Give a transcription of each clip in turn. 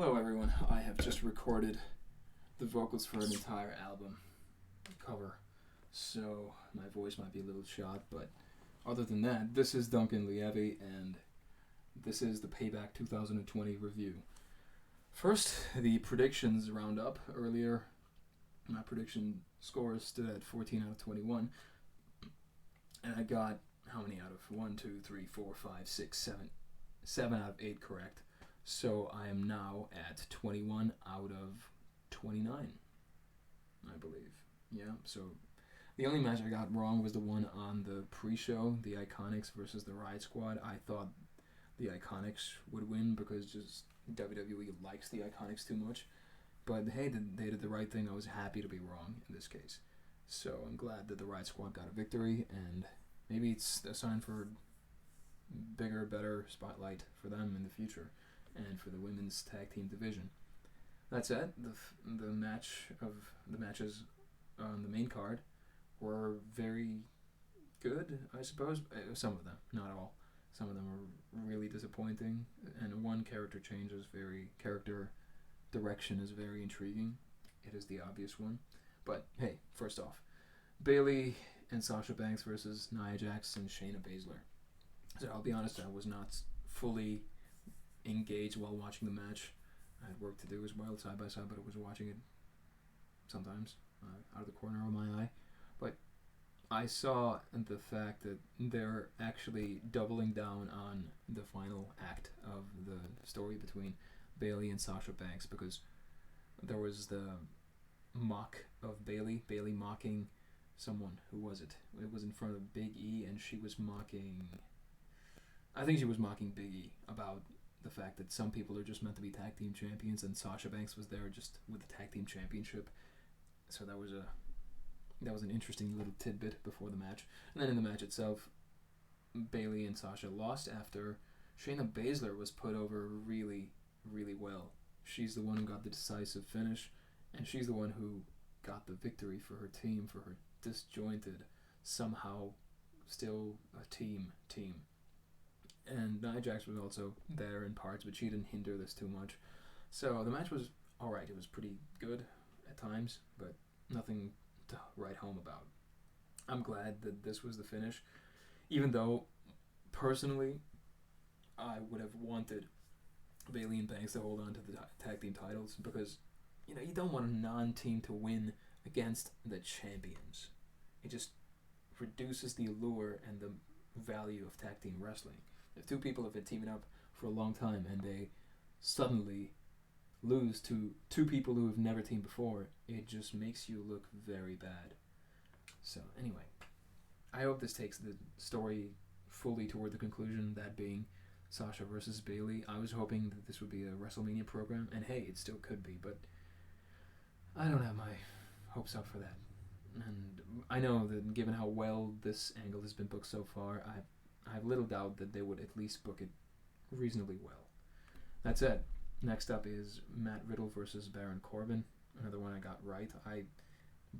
Hello everyone, I have just recorded the vocals for an entire album cover, so my voice might be a little shot, but other than that, this is Duncan Lievi, and this is the Payback 2020 review. First, the predictions roundup. Earlier, my prediction scores stood at 14 out of 21, and I got how many out of 1, 2, 3, 4, 5, 6, 7, 7 out of 8 correct. So I am now at 21 out of 29, I believe. Yeah, so the only match I got wrong was the one on the pre-show, the Iconics versus the Riot Squad. I thought the Iconics would win because just WWE likes the Iconics too much. But hey, they did the right thing. I was happy to be wrong in this case. So I'm glad that the Riot Squad got a victory, and maybe it's a sign for bigger, better spotlight for them in the future and for the women's tag team division. That said, the matches on the main card were very good, I suppose. Some of them, not all. Some of them were really disappointing, and one character direction is very intriguing. It is the obvious one. But hey, first off, Bayley and Sasha Banks versus Nia Jax and Shayna Baszler. So I'll be honest, I was not fully engaged while watching the match. I had work to do as well, side by side, but I was watching it sometimes out of the corner of my eye. But I saw the fact that they're actually doubling down on the final act of the story between Bayley and Sasha Banks, because there was the mock of Bayley mocking someone. Who was it? It was in front of Big E, and she was mocking... I think she was mocking Big E about the fact that some people are just meant to be tag team champions, and Sasha Banks was there just with the tag team championship. So that was an interesting little tidbit before the match. And then in the match itself, Bayley and Sasha lost after Shayna Baszler was put over really, really well. She's the one who got the decisive finish, and she's the one who got the victory for her team, for her disjointed, somehow still a team. And Nia Jax was also there in parts, but she didn't hinder this too much. So the match was alright. It was pretty good at times, but nothing to write home about. I'm glad that this was the finish, even though, personally, I would have wanted Bayley and Banks to hold on to the tag team titles, because, you don't want a non-team to win against the champions. It just reduces the allure and the value of tag team wrestling. If two people have been teaming up for a long time and they suddenly lose to two people who have never teamed before, it just makes you look very bad. So anyway, I hope this takes the story fully toward the conclusion, that being Sasha versus Bayley. I was hoping that this would be a WrestleMania program, and hey, it still could be, but I don't have my hopes up for that. And I know that given how well this angle has been booked so far, I have little doubt that they would at least book it reasonably well. That's it. Next up is Matt Riddle versus Baron Corbin. Another one I got right.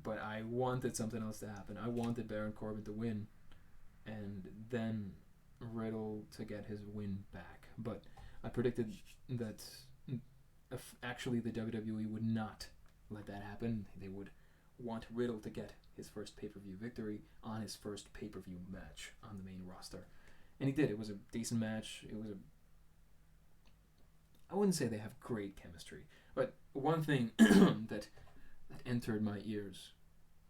But I wanted something else to happen. I wanted Baron Corbin to win, and then Riddle to get his win back. But I predicted that actually the WWE would not let that happen. They would want Riddle to get his first pay-per-view victory on his first pay-per-view match on the main roster. And he did. It was a decent match. I wouldn't say they have great chemistry, but one thing that entered my ears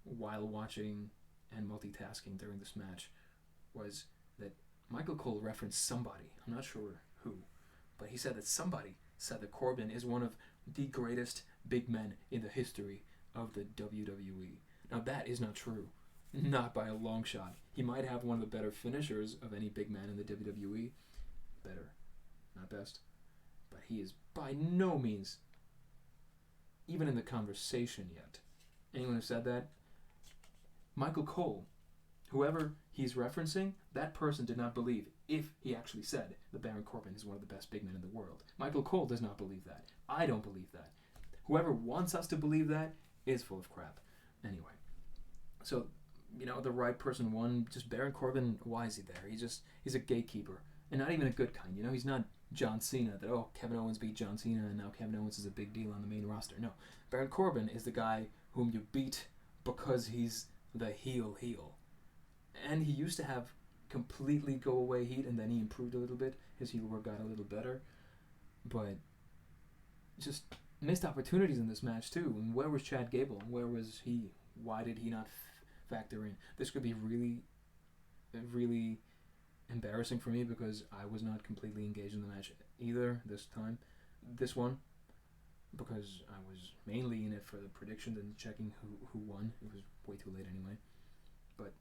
while watching and multitasking during this match was that Michael Cole referenced somebody. I'm not sure who, but he said that somebody said that Corbin is one of the greatest big men in the history of the WWE. Now that is not true. Not by a long shot. He might have one of the better finishers of any big man in the WWE. Better. Not best. But he is by no means even in the conversation yet. Anyone who said that? Michael Cole. Whoever he's referencing, that person did not believe, if he actually said that Baron Corbin is one of the best big men in the world. Michael Cole does not believe that. I don't believe that. Whoever wants us to believe that is full of crap. Anyway. So, the right person won. Just Baron Corbin, why is he there? He's a gatekeeper. And not even a good kind. He's not John Cena, that, oh, Kevin Owens beat John Cena and now Kevin Owens is a big deal on the main roster. No. Baron Corbin is the guy whom you beat because he's the heel. And he used to have completely go away heat, and then he improved a little bit. His heel work got a little better. But just missed opportunities in this match too. And where was Chad Gable? Where was he? Why did he not factor in? This could be really, really embarrassing for me because I was not completely engaged in the match either this time. This one, because I was mainly in it for the prediction and checking who won. It was way too late anyway. But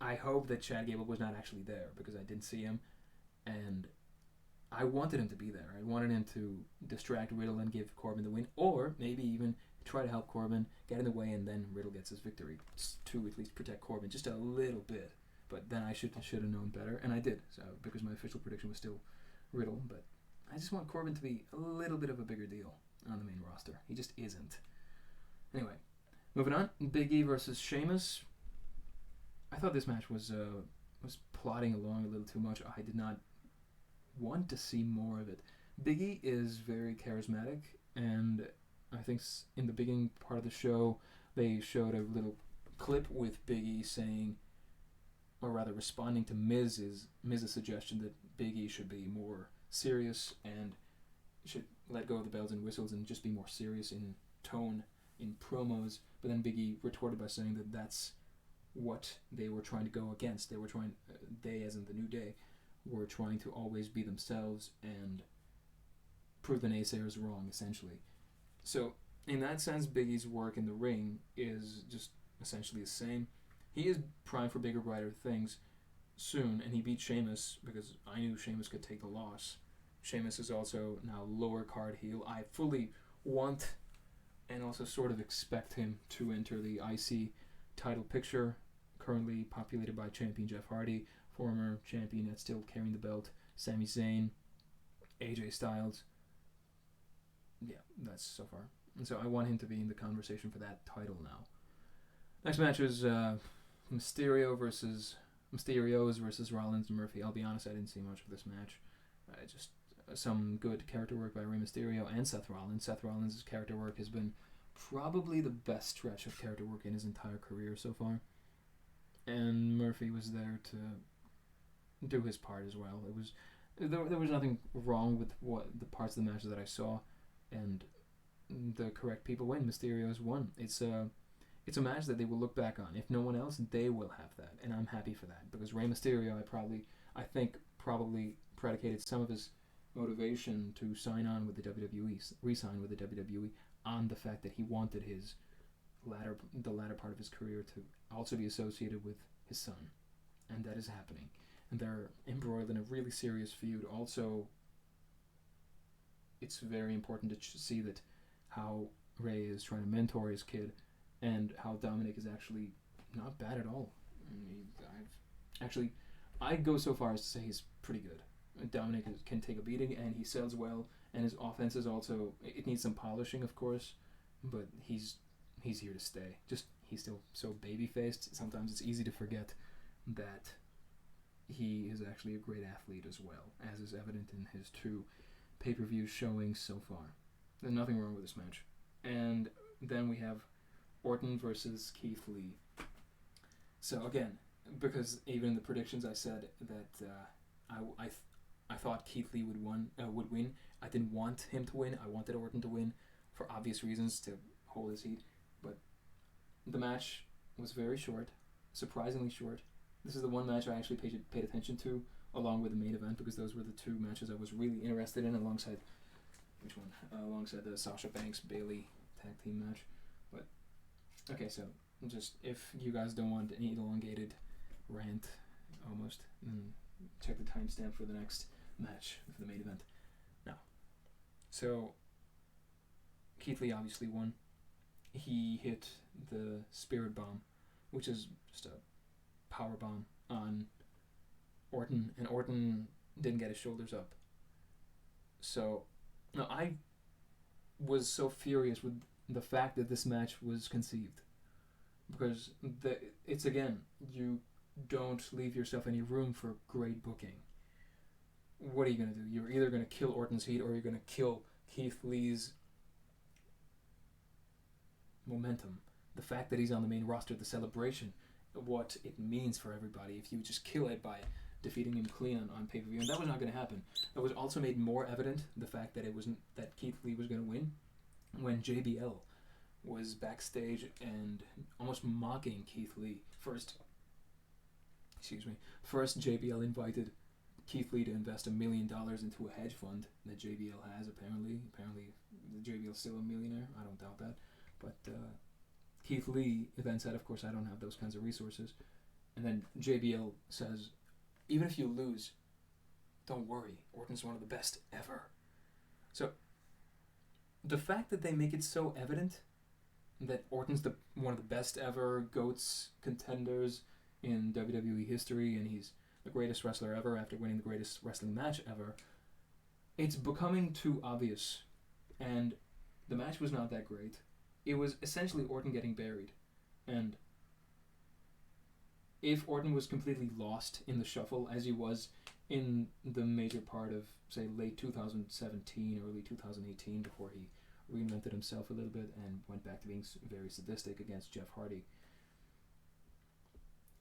I hope that Chad Gable was not actually there because I didn't see him, and I wanted him to be there. I wanted him to distract Riddle and give Corbin the win, or maybe even try to help Corbin get in the way, and then Riddle gets his victory to at least protect Corbin just a little bit. But then I should have known better, and I did. So because my official prediction was still Riddle, but I just want Corbin to be a little bit of a bigger deal on the main roster. He just isn't. Anyway, moving on. Big E versus Sheamus. I thought this match was plodding along a little too much. I did not want to see more of it. Big E is very charismatic, and I think in the beginning part of the show they showed a little clip with Big E saying, or rather responding to Miz's suggestion that Big E should be more serious and should let go of the bells and whistles and just be more serious in tone in promos. But then Big E retorted by saying that that's what they were trying to go against. They as in the New Day, were trying to always be themselves and prove the naysayers wrong, essentially. So, in that sense, Big E's work in the ring is just essentially the same. He is primed for bigger, brighter things soon, and he beat Sheamus because I knew Sheamus could take the loss. Sheamus is also now lower card heel. I fully want and also sort of expect him to enter the IC title picture, currently populated by champion Jeff Hardy, former champion that's still carrying the belt, Sami Zayn, AJ Styles. Yeah, that's so far. And so I want him to be in the conversation for that title now. Next match is Mysterios versus Rollins and Murphy. I'll be honest, I didn't see much of this match. Just some good character work by Rey Mysterio and Seth Rollins. Seth Rollins' character work has been probably the best stretch of character work in his entire career so far. And Murphy was there to do his part as well. There was nothing wrong with what the parts of the match that I saw, and the correct people win. Mysterios won. It's a match that they will look back on. If no one else, they will have that, and I'm happy for that because Rey Mysterio, I think probably predicated some of his motivation to sign on with the WWE, re-sign with the WWE, on the fact that he wanted the latter part of his career to also be associated with his son, and that is happening. And they're embroiled in a really serious feud. Also, it's very important to see that how Rey is trying to mentor his kid, and how Dominic is actually not bad at all. I'd go so far as to say he's pretty good. Dominic can take a beating, and he sells well, and his offense is also, it needs some polishing, of course, but he's here to stay. Just, he's still so baby-faced, sometimes it's easy to forget that he is actually a great athlete as well, as is evident in his 2 pay-per-view showings so far. There's nothing wrong with this match. And then we have Orton versus Keith Lee. So again, because even in the predictions I said that I thought Keith Lee would win. I didn't want him to win. I wanted Orton to win for obvious reasons, to hold his heat. But the match was very short, surprisingly short. This is the one match I actually paid attention to, along with the main event, because those were the 2 matches I was really interested in, alongside the Sasha Banks Bayley tag team match. But okay, so just if you guys don't want an elongated rant, almost, check the timestamp for the next match for the main event. Now, so Keith Lee obviously won. He hit the Spirit Bomb, which is just a power bomb on Orton, and Orton didn't get his shoulders up. So, no, I was so furious with the fact that this match was conceived, because it's again, you don't leave yourself any room for great booking. what are you going to do? You're either going to kill Orton's heat or you're going to kill Keith Lee's momentum. The fact that he's on the main roster, the celebration, what it means for everybody. If you just kill it by defeating him clean on pay-per-view, and that was not going to happen. That was also made more evident, the fact that it wasn't that Keith Lee was going to win, when JBL was backstage and almost mocking Keith Lee. First JBL invited Keith Lee to invest $1 million into a hedge fund that JBL has, apparently. Apparently, JBL's still a millionaire. I don't doubt that. But Keith Lee then said, of course, I don't have those kinds of resources. And then JBL says, even if you lose, don't worry. Orton's one of the best ever. So, the fact that they make it so evident that Orton's one of the best ever GOATs contenders in WWE history, and he's the greatest wrestler ever after winning the greatest wrestling match ever, it's becoming too obvious. And the match was not that great. It was essentially Orton getting buried. And if Orton was completely lost in the shuffle, as he was in the major part of, say, late 2017, early 2018, before he reinvented himself a little bit and went back to being very sadistic against Jeff Hardy.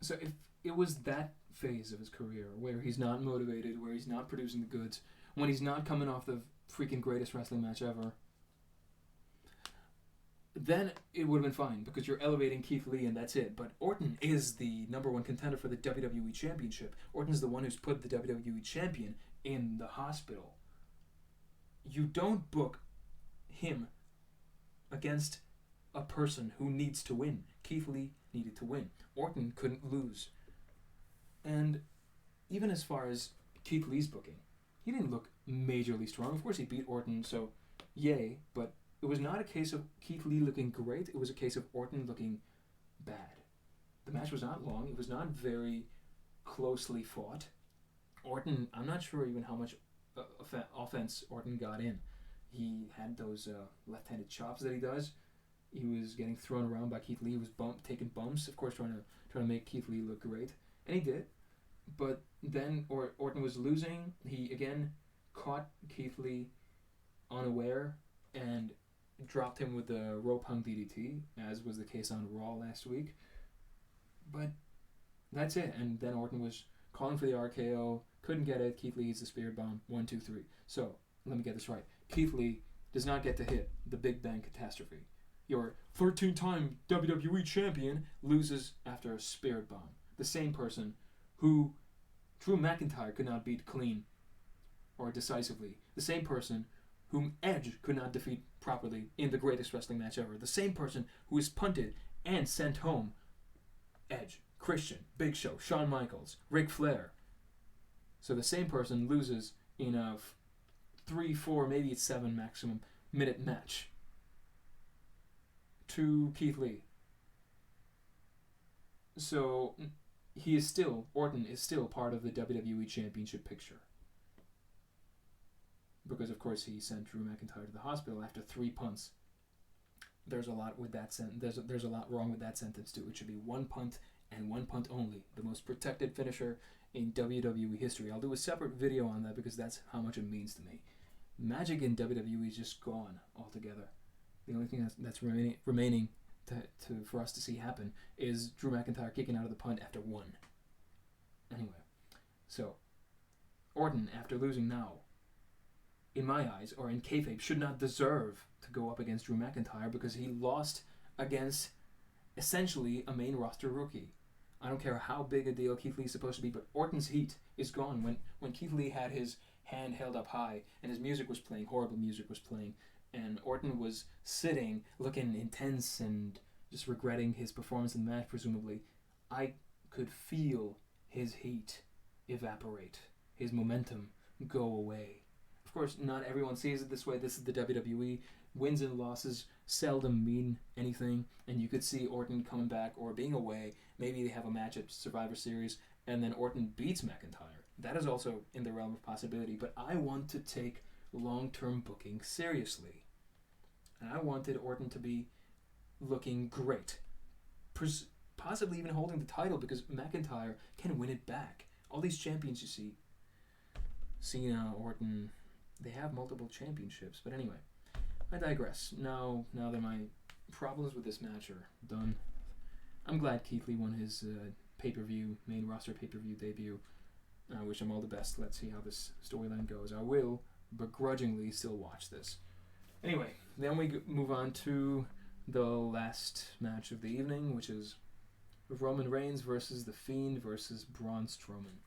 So if it was that phase of his career where he's not motivated, where he's not producing the goods, when he's not coming off the freaking greatest wrestling match ever, then it would have been fine because you're elevating Keith Lee and that's it. But Orton is the number one contender for the WWE Championship. Orton's the one who's put the WWE Champion in the hospital. You don't book him against a person who needs to win. Keith Lee needed to win. Orton couldn't lose. And even as far as Keith Lee's booking, he didn't look majorly strong. Of course, he beat Orton, so yay, but it was not a case of Keith Lee looking great. It was a case of Orton looking bad. The match was not long. It was not very closely fought. Orton, I'm not sure even how much offense Orton got in. He had those left-handed chops that he does. He was getting thrown around by Keith Lee. He was taking bumps, of course, trying to make Keith Lee look great, and he did. But then Orton was losing. He again caught Keith Lee unaware and dropped him with the rope hung DDT, as was the case on Raw last week. But that's it. And then Orton was calling for the RKO, couldn't get it. Keith Lee hits the Spirit Bomb. 1, 2, 3. So let me get this right. Keith Lee does not get to hit the Big Bang Catastrophe. Your 13-time WWE champion loses after a Spirit Bomb. The same person who Drew McIntyre could not beat clean or decisively. The same person whom Edge could not defeat properly in the greatest wrestling match ever. The same person who is punted and sent home. Edge, Christian, Big Show, Shawn Michaels, Ric Flair. So the same person loses in a 3, 4, maybe it's 7 maximum minute match to Keith Lee. So Orton is still part of the WWE Championship picture. Because, of course, he sent Drew McIntyre to the hospital after 3 punts. There's a lot with that there's a lot wrong with that sentence, too. It should be 1 punt and 1 punt only. The most protected finisher in WWE history. I'll do a separate video on that because that's how much it means to me. Magic in WWE is just gone altogether. The only thing that's remaining for us to see happen is Drew McIntyre kicking out of the punt after 1. Anyway, so Orton, after losing now, in my eyes, or in kayfabe, should not deserve to go up against Drew McIntyre because he lost against essentially a main roster rookie. I don't care how big a deal Keith Lee is supposed to be, but Orton's heat is gone. When Keith Lee had his hand held up high and his music was playing, horrible music was playing, and Orton was sitting looking intense and just regretting his performance in the match, presumably, I could feel his heat evaporate, his momentum go away. Of course, not everyone sees it this way. This is the WWE. Wins and losses seldom mean anything, and you could see Orton coming back or being away. Maybe they have a match at Survivor Series, and then Orton beats McIntyre. That is also in the realm of possibility, but I want to take long-term booking seriously. And I wanted Orton to be looking great. Possibly even holding the title because McIntyre can win it back. All these champions you see, Cena, Orton, they have multiple championships. But anyway, I digress. Now that my problems with this match are done, I'm glad Keith Lee won his pay-per-view, main roster pay-per-view debut. I wish him all the best. Let's see how this storyline goes. I will begrudgingly still watch this. Anyway, then we move on to the last match of the evening, which is Roman Reigns versus The Fiend versus Braun Strowman.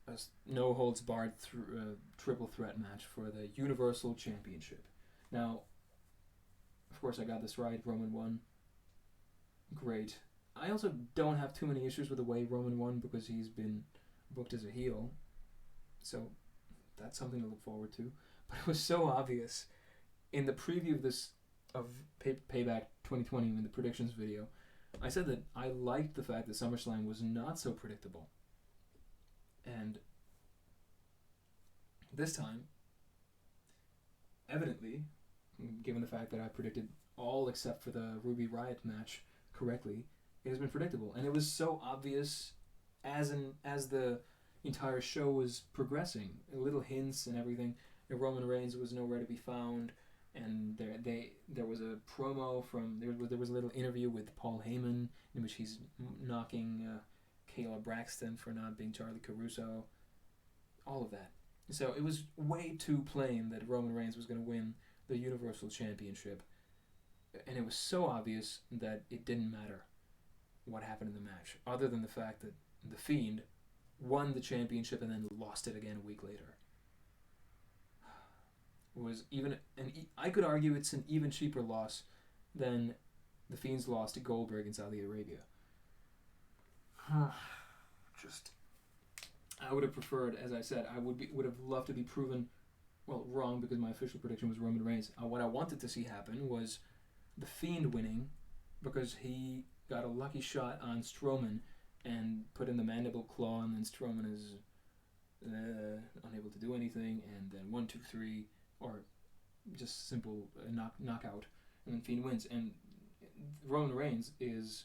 A no-holds-barred triple threat match for the Universal Championship. Now, of course I got this right. Roman won. Great. I also don't have too many issues with the way Roman won because he's been booked as a heel. So that's something to look forward to. But it was so obvious. In the preview of Payback 2020, in the predictions video, I said that I liked the fact that SummerSlam was not so predictable. And this time, evidently, given the fact that I predicted all except for the Ruby Riott match correctly, it has been predictable. And it was so obvious as the entire show was progressing. Little hints and everything. And Roman Reigns was nowhere to be found. And there was a promo from... There was a little interview with Paul Heyman in which he's knocking Kayla Braxton for not being Charlie Caruso. All of that. So it was way too plain that Roman Reigns was going to win the Universal Championship. And it was so obvious that it didn't matter what happened in the match, other than the fact that The Fiend won the championship and then lost it again a week later. It was I could argue it's an even cheaper loss than The Fiend's loss to Goldberg in Saudi Arabia. I would have preferred, as I said, I would have loved to be proven wrong because my official prediction was Roman Reigns. What I wanted to see happen was The Fiend winning because he got a lucky shot on Strowman and put in the mandible claw, and then Strowman is unable to do anything, and then 1, 2, 3, or just simple knockout, and then Fiend wins. And Roman Reigns is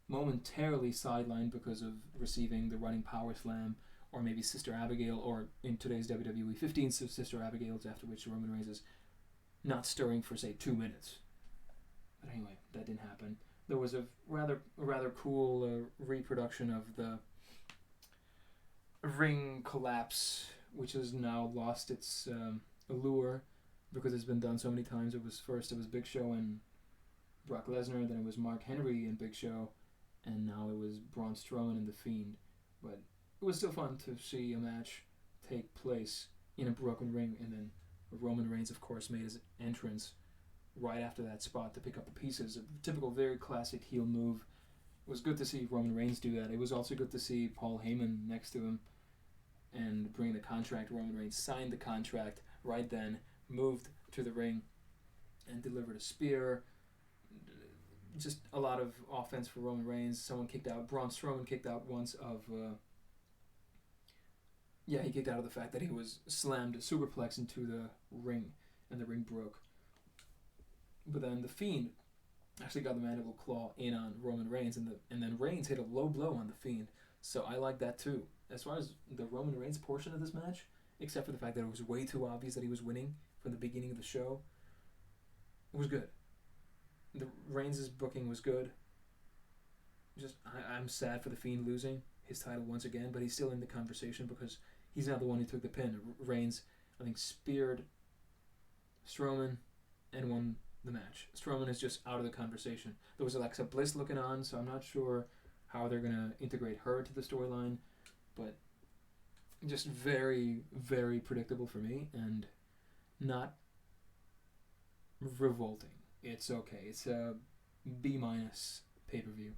momentarily sidelined because of receiving the running power slam, or maybe Sister Abigail, or in today's WWE, 15 Sister Abigails, after which Roman Reigns is not stirring for, say, 2 minutes. But anyway, that didn't happen. There was a rather cool reproduction of the ring collapse, which has now lost its allure because it's been done so many times. It was Big Show and Brock Lesnar, then it was Mark Henry and Big Show, and now it was Braun Strowman and The Fiend. But it was still fun to see a match take place in a broken ring, and then Roman Reigns, of course, made his entrance right after that spot to pick up the pieces. A typical, very classic heel move. It was good to see Roman Reigns do that. It was also good to see Paul Heyman next to him and bring the contract. Roman Reigns signed the contract right then, moved to the ring, and delivered a spear. Just a lot of offense for Roman Reigns. Someone kicked out. Braun Strowman kicked out once of... he kicked out of the fact that he was slammed superplex into the ring, and the ring broke. But then The Fiend actually got the mandible claw in on Roman Reigns, and then Reigns hit a low blow on The Fiend. So I like that too. As far as the Roman Reigns portion of this match, except for the fact that it was way too obvious that he was winning from the beginning of the show, it was good. The Reigns' booking was good. I'm sad for The Fiend losing his title once again, but he's still in the conversation because he's not the one who took the pin. Reigns, I think, speared Strowman and won the match. Strowman is just out of the conversation. There was Alexa Bliss looking on, so I'm not sure how they're going to integrate her to the storyline, but just very, very predictable for me and not revolting. It's okay. It's a B- pay-per-view.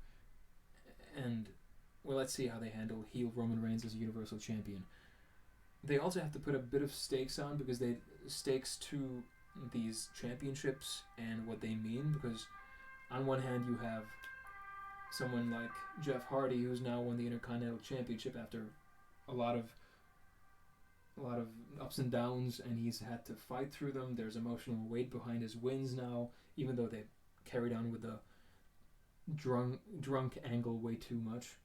And, let's see how they handle heel Roman Reigns as a Universal Champion. They also have to put a bit of stakes on because stakes to these championships and what they mean, because on one hand you have someone like Jeff Hardy, who's now won the Intercontinental Championship after a lot of ups and downs, and he's had to fight through them. There's emotional weight behind his wins now, even though they carried on with the drunk angle way too much.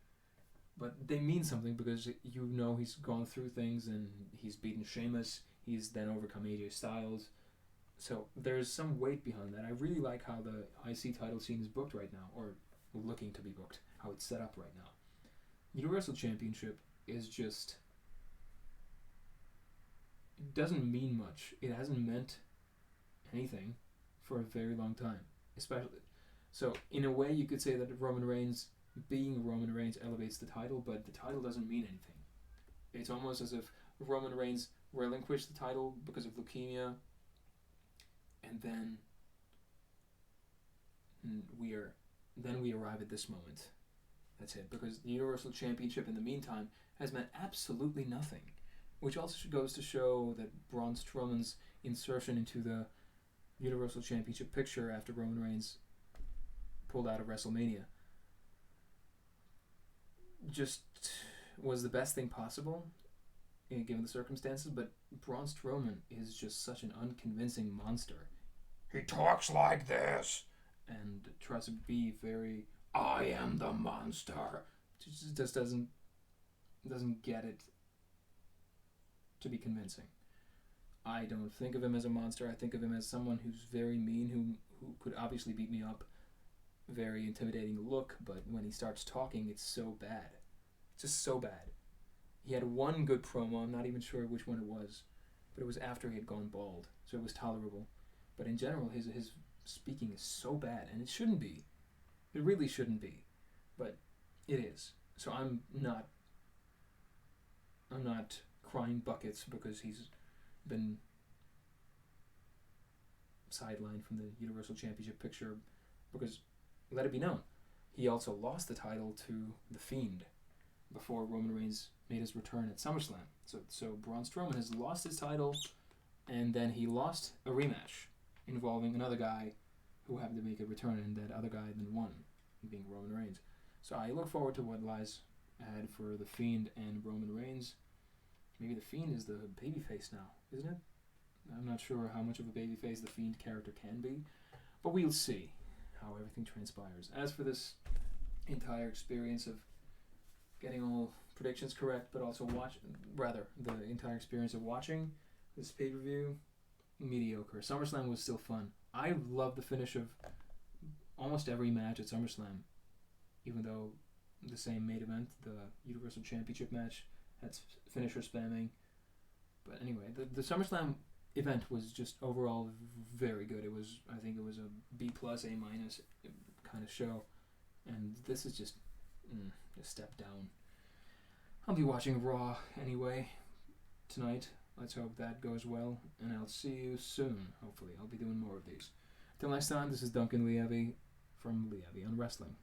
but they mean something because you know he's gone through things and he's beaten Sheamus. He's then overcome AJ Styles. So there's some weight behind that. I really like how the IC title scene is booked right now, or looking to be booked, how it's set up right now. Universal Championship is just... It doesn't mean much. It hasn't meant anything for a very long time. Especially... So, in a way, you could say that Roman Reigns, being Roman Reigns, elevates the title, but the title doesn't mean anything. It's almost as if Roman Reigns relinquished the title because of leukemia, and then we arrive at this moment. That's it. Because the Universal Championship, in the meantime, has meant absolutely nothing. Which also goes to show that Braun Strowman's insertion into the Universal Championship picture after Roman Reigns pulled out of WrestleMania just was the best thing possible, given the circumstances, but Braun Strowman is just such an unconvincing monster. He talks like this and tries to be very, I am the monster. Just doesn't get it to be convincing. I don't think of him as a monster. I think of him as someone who's very mean, who could obviously beat me up. Very intimidating look, but when he starts talking, it's so bad. It's just so bad. He had one good promo, I'm not even sure which one it was, but it was after he had gone bald, so it was tolerable. But in general, his speaking is so bad, and it shouldn't be. It really shouldn't be, but it is. So I'm not crying buckets because he's been sidelined from the Universal Championship picture, because let it be known, he also lost the title to The Fiend before Roman Reigns made his return at SummerSlam. So Braun Strowman has lost his title, and then he lost a rematch involving another guy who happened to make a return, and that other guy then won, being Roman Reigns. So I look forward to what lies ahead for The Fiend and Roman Reigns. Maybe The Fiend is the babyface now, isn't it? I'm not sure how much of a babyface the Fiend character can be, but we'll see how everything transpires. As for this entire experience of getting all predictions correct, but also the entire experience of watching this pay-per-view, mediocre. SummerSlam was still fun. I love the finish of almost every match at SummerSlam, even though the same main event, the Universal Championship match, had finisher spamming. But anyway, the SummerSlam event was just overall very good. I think it was a B+, A- kind of show, and this is just a step down. I'll be watching Raw anyway tonight. Let's hope that goes well, and I'll see you soon. Hopefully, I'll be doing more of these. Till next time, this is Duncan Lievi from Lievi on Wrestling.